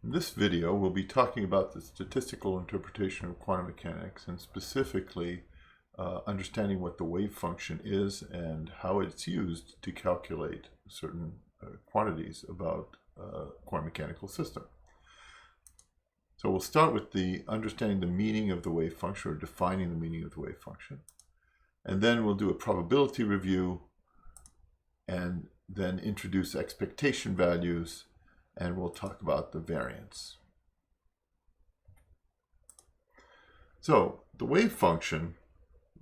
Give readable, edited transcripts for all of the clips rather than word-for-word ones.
In this video, we'll be talking about the statistical interpretation of quantum mechanics and specifically understanding what the wave function is and how it's used to calculate certain quantities about a quantum mechanical system. So we'll start with understanding the meaning of the wave function, or defining the meaning of the wave function. And then we'll do a probability review and then introduce expectation values, and we'll talk about the variance. So the wave function,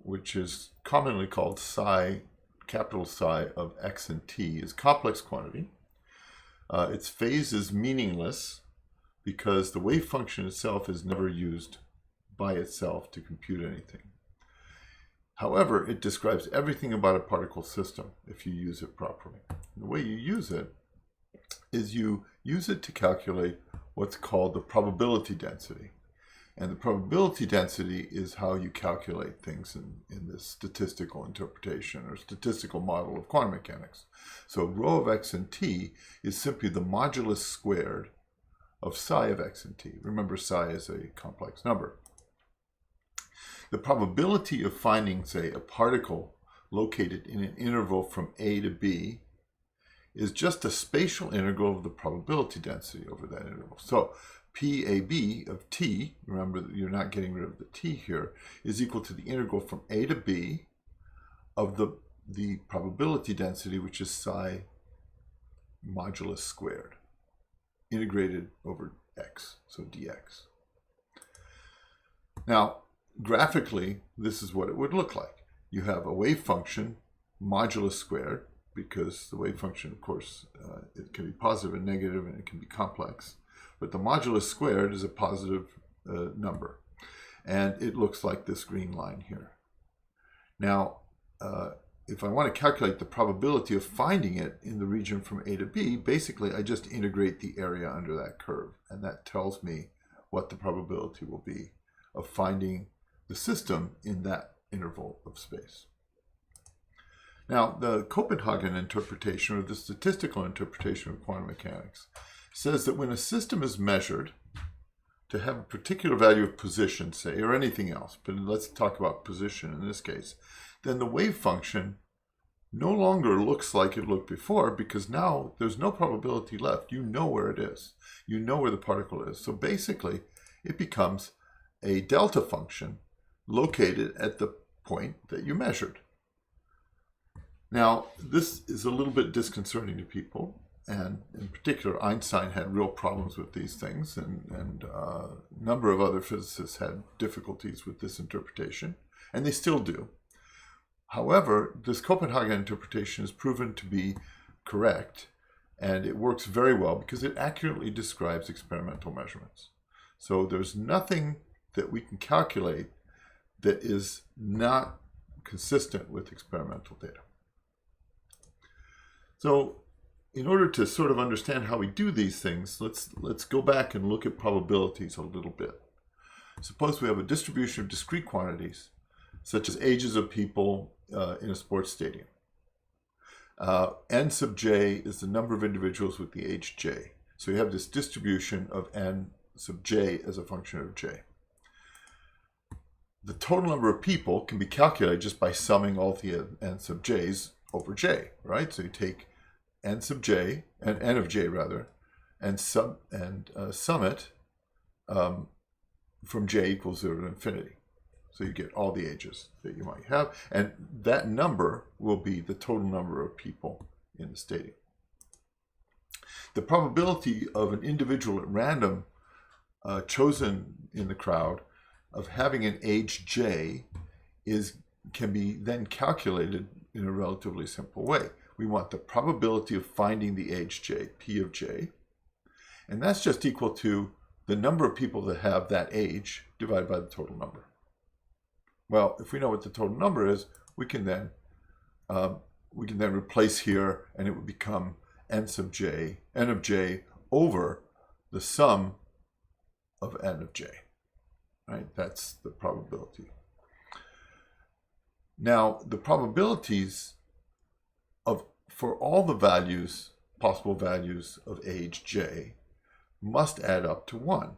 which is commonly called psi, capital Psi of x and t, is a complex quantity. Its phase is meaningless because the wave function itself is never used by itself to compute anything. However, it describes everything about a particle system if you use it properly. The way you use it is you use it to calculate what's called the probability density. And the probability density is how you calculate things in this statistical interpretation or statistical model of quantum mechanics. So rho of x and t is simply the modulus squared of psi of x and t. Remember, psi is a complex number. The probability of finding, say, a particle located in an interval from A to B is just a spatial integral of the probability density over that interval. So PAB of t, remember that you're not getting rid of the t here, is equal to the integral from A to B of the probability density, which is psi modulus squared, integrated over x, so dx. Now, graphically, this is what it would look like. You have a wave function, modulus squared, because the wave function, of course, it can be positive and negative, and it can be complex. But the modulus squared is a positive number. And it looks like this green line here. Now, if I want to calculate the probability of finding it in the region from A to B, basically I just integrate the area under that curve. And that tells me what the probability will be of finding the system in that interval of space. Now, the Copenhagen interpretation, or the statistical interpretation of quantum mechanics, says that when a system is measured to have a particular value of position, say, or anything else, but let's talk about position in this case, then the wave function no longer looks like it looked before, because now there's no probability left. You know where it is. You know where the particle is. So basically, it becomes a delta function located at the point that you measured. Now, this is a little bit disconcerting to people, and in particular, Einstein had real problems with these things, and a number of other physicists had difficulties with this interpretation, and they still do. However, this Copenhagen interpretation is proven to be correct, and it works very well because it accurately describes experimental measurements. So there's nothing that we can calculate that is not consistent with experimental data. So in order to sort of understand how we do these things, let's go back and look at probabilities a little bit. Suppose we have a distribution of discrete quantities, such as ages of people in a sports stadium. N sub j is the number of individuals with the age j. So you have this distribution of n sub j as a function of j. The total number of people can be calculated just by summing all the n sub j's over j, right? So you take n sub j, and n of j rather, and sum it from j equals 0 to infinity. So you get all the ages that you might have, and that number will be the total number of people in the stadium. The probability of an individual at random chosen in the crowd of having an age j can be then calculated in a relatively simple way. We want the probability of finding the age j, p of j, and that's just equal to the number of people that have that age divided by the total number. Well, if we know what the total number is, we can then replace here, and it would become n sub j, n of j over the sum of n of j. Right? That's the probability. Now, the probabilities for all the values, possible values of age j, must add up to 1.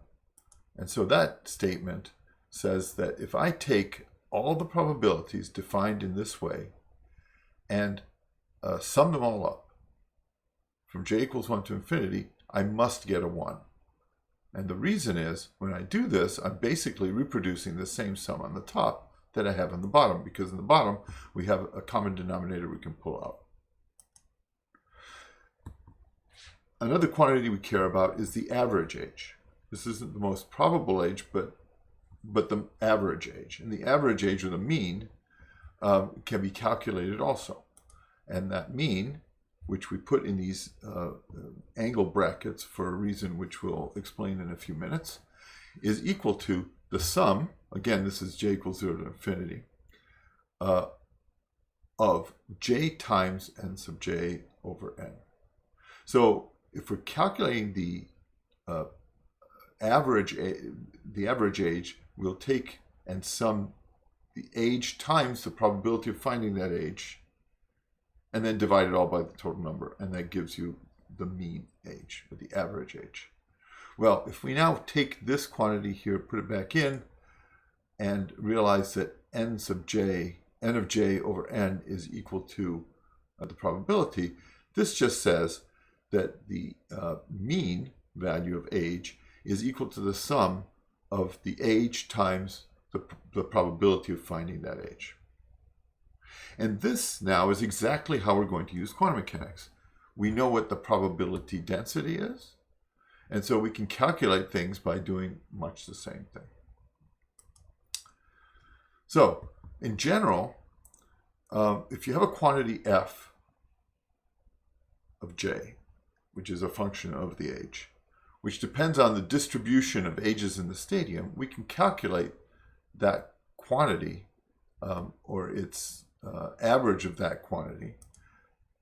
And so that statement says that if I take all the probabilities defined in this way and sum them all up from j equals 1 to infinity, I must get a 1. And the reason is, when I do this, I'm basically reproducing the same sum on the top that I have on the bottom, because in the bottom we have a common denominator we can pull out. Another quantity we care about is the average age. This isn't the most probable age, but the average age. And the average age, or the mean, can be calculated also. And that mean, which we put in these angle brackets for a reason which we'll explain in a few minutes, is equal to the sum, again this is j equals 0 to infinity, of j times n sub j over n. So if we're calculating the average age, we'll take and sum the age times the probability of finding that age, and then divide it all by the total number, and that gives you the mean age, or the average age. Well, if we now take this quantity here, put it back in, and realize that n of j over n is equal to the probability, this just says that the mean value of age is equal to the sum of the age times the probability of finding that age. And this now is exactly how we're going to use quantum mechanics. We know what the probability density is, and so we can calculate things by doing much the same thing. So, in general, if you have a quantity f of j, which is a function of the age, which depends on the distribution of ages in the stadium, we can calculate that quantity, or its average of that quantity,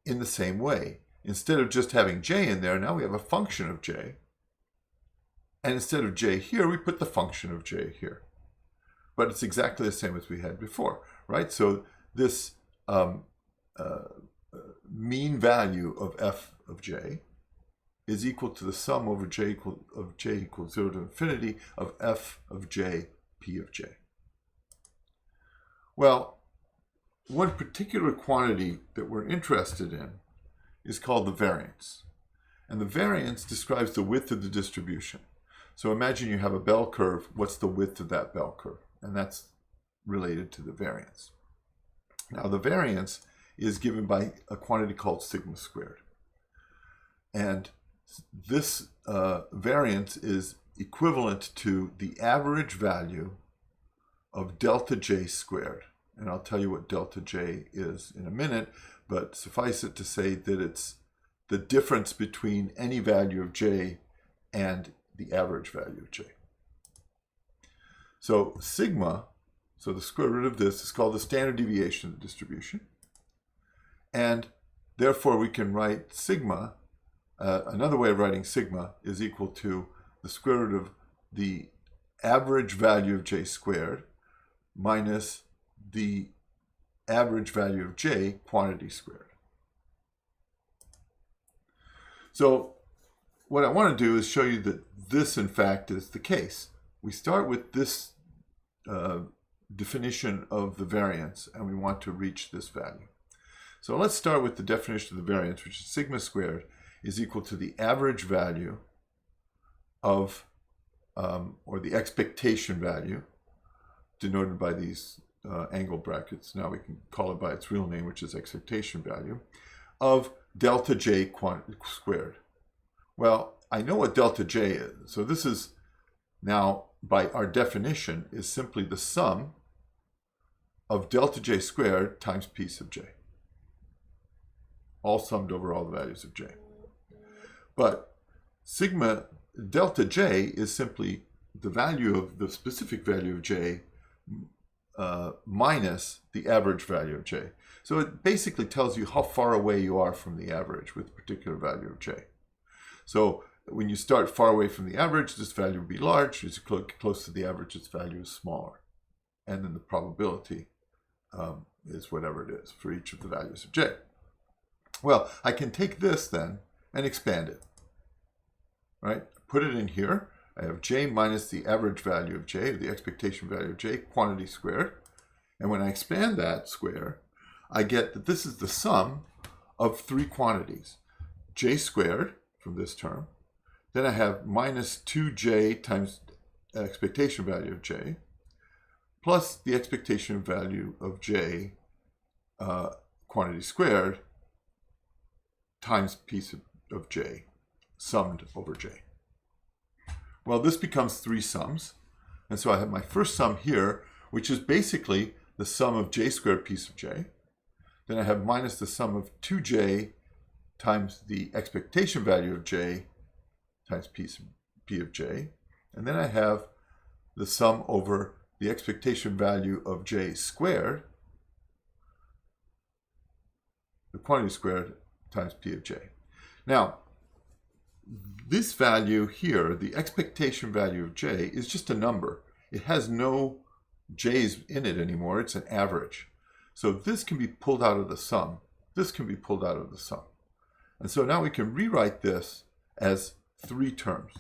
in the same way. Instead of just having j in there, now we have a function of j. And instead of j here, we put the function of j here. But it's exactly the same as we had before, right? So this mean value of f of j is equal to the sum over j equals 0 to infinity of f of j p of j. Well, one particular quantity that we're interested in is called the variance. And the variance describes the width of the distribution. So imagine you have a bell curve. What's the width of that bell curve? And that's related to the variance. Now, the variance is given by a quantity called sigma squared. And this variance is equivalent to the average value of delta j squared. And I'll tell you what delta j is in a minute, but suffice it to say that it's the difference between any value of j and the average value of j. So sigma, so the square root of this, is called the standard deviation of the distribution. And therefore we can write sigma, another way of writing sigma is equal to the square root of the average value of j squared minus the average value of j quantity squared. So what I want to do is show you that this in fact is the case. We start with this definition of the variance, and we want to reach this value. So let's start with the definition of the variance, which is sigma squared is equal to the average value of, or the expectation value, denoted by these angle brackets. Now we can call it by its real name, which is expectation value, of delta j squared. Well, I know what delta j is. So this is now, by our definition, is simply the sum of delta j squared times p sub j, all summed over all the values of j. But sigma delta j is simply the value of the specific value of j minus the average value of j. So it basically tells you how far away you are from the average with a particular value of j. So when you start far away from the average, this value will be large. As you get close to the average, its value is smaller. And then the probability is whatever it is for each of the values of j. Well, I can take this then and expand it, right? put it in here. I have j minus the average value of j, or the expectation value of j, quantity squared. And when I expand that square, I get that this is the sum of three quantities. J squared from this term. Then I have minus 2j times expectation value of j, plus the expectation value of j, quantity squared, times piece of j, summed over j. Well, this becomes three sums. And so I have my first sum here, which is basically the sum of j squared piece of j. Then I have minus the sum of 2j times the expectation value of j times p of j. And then I have the sum over the expectation value of j squared, the quantity squared, times p of j. Now, this value here, the expectation value of j, is just a number. It has no j's in it anymore. It's an average. So this can be pulled out of the sum. This can be pulled out of the sum. And so now we can rewrite this as three terms.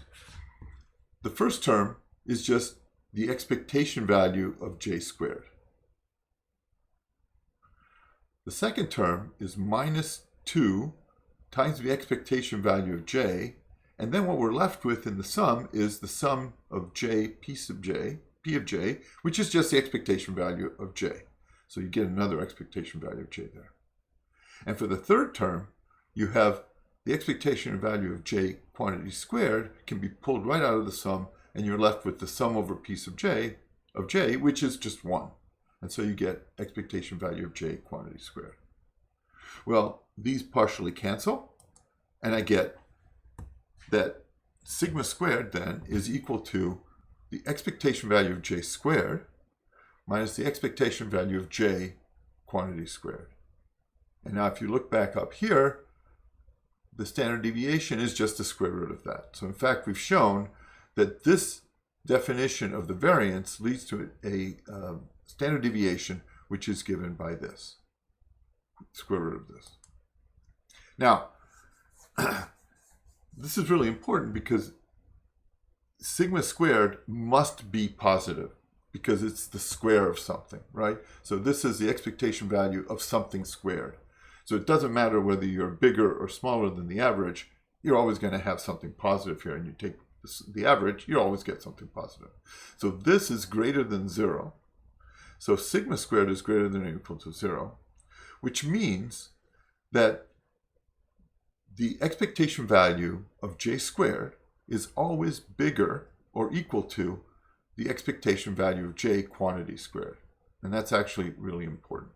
The first term is just the expectation value of j squared. The second term is minus 2 times the expectation value of j, and then what we're left with in the sum is the sum of j piece of j, p of j, which is just the expectation value of j. So you get another expectation value of j there. And for the third term, you have the expectation value of j quantity squared can be pulled right out of the sum, and you're left with the sum over piece of j, which is just 1. And so you get expectation value of j quantity squared. Well, these partially cancel, and I get that sigma squared then is equal to the expectation value of j squared minus the expectation value of j quantity squared. And now if you look back up here, the standard deviation is just the square root of that. So in fact, we've shown that this definition of the variance leads to a standard deviation, which is given by this, square root of this. Now, this is really important because sigma squared must be positive because it's the square of something, right? So this is the expectation value of something squared. So it doesn't matter whether you're bigger or smaller than the average, you're always going to have something positive here, and you take the average, you always get something positive. So this is greater than 0. So sigma squared is greater than or equal to 0, which means that the expectation value of j squared is always bigger or equal to the expectation value of j quantity squared. And that's actually really important.